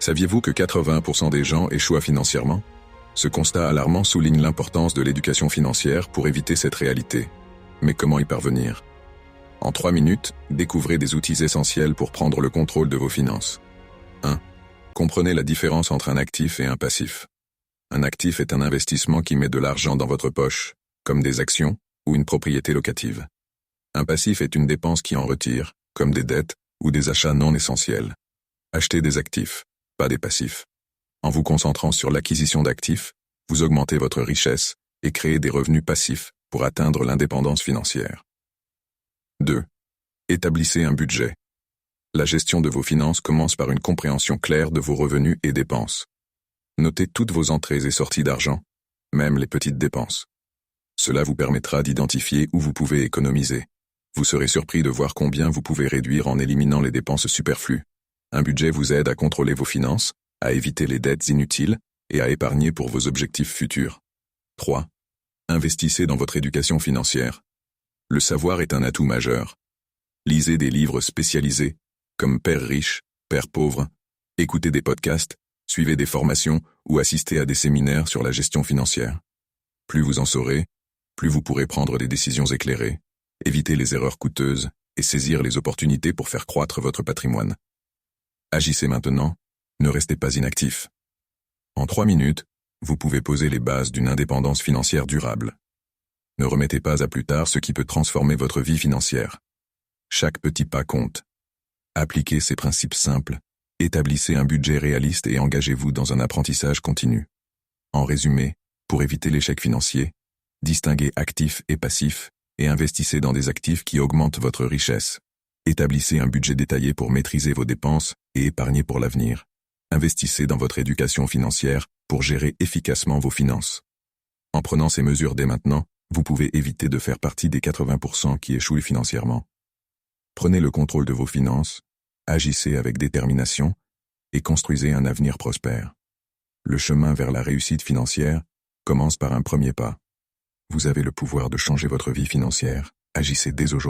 Saviez-vous que 80% des gens échouent financièrement? Ce constat alarmant souligne l'importance de l'éducation financière pour éviter cette réalité. Mais comment y parvenir? En 3 minutes, découvrez des outils essentiels pour prendre le contrôle de vos finances. 1. Comprenez la différence entre un actif et un passif. Un actif est un investissement qui met de l'argent dans votre poche, comme des actions ou une propriété locative. Un passif est une dépense qui en retire, comme des dettes ou des achats non essentiels. Achetez des actifs, pas des passifs. En vous concentrant sur l'acquisition d'actifs, vous augmentez votre richesse et créez des revenus passifs pour atteindre l'indépendance financière. 2. Établissez un budget. La gestion de vos finances commence par une compréhension claire de vos revenus et dépenses. Notez toutes vos entrées et sorties d'argent, même les petites dépenses. Cela vous permettra d'identifier où vous pouvez économiser. Vous serez surpris de voir combien vous pouvez réduire en éliminant les dépenses superflues. Un budget vous aide à contrôler vos finances, à éviter les dettes inutiles et à épargner pour vos objectifs futurs. 3. Investissez dans votre éducation financière. Le savoir est un atout majeur. Lisez des livres spécialisés, comme Père riche, Père pauvre, écoutez des podcasts, suivez des formations ou assistez à des séminaires sur la gestion financière. Plus vous en saurez, plus vous pourrez prendre des décisions éclairées, éviter les erreurs coûteuses et saisir les opportunités pour faire croître votre patrimoine. Agissez maintenant, ne restez pas inactif. En 3 minutes, vous pouvez poser les bases d'une indépendance financière durable. Ne remettez pas à plus tard ce qui peut transformer votre vie financière. Chaque petit pas compte. Appliquez ces principes simples, établissez un budget réaliste et engagez-vous dans un apprentissage continu. En résumé, pour éviter l'échec financier, distinguez actifs et passifs et investissez dans des actifs qui augmentent votre richesse. Établissez un budget détaillé pour maîtriser vos dépenses et épargner pour l'avenir. Investissez dans votre éducation financière pour gérer efficacement vos finances. En prenant ces mesures dès maintenant, vous pouvez éviter de faire partie des 80% qui échouent financièrement. Prenez le contrôle de vos finances, agissez avec détermination et construisez un avenir prospère. Le chemin vers la réussite financière commence par un premier pas. Vous avez le pouvoir de changer votre vie financière. Agissez dès aujourd'hui.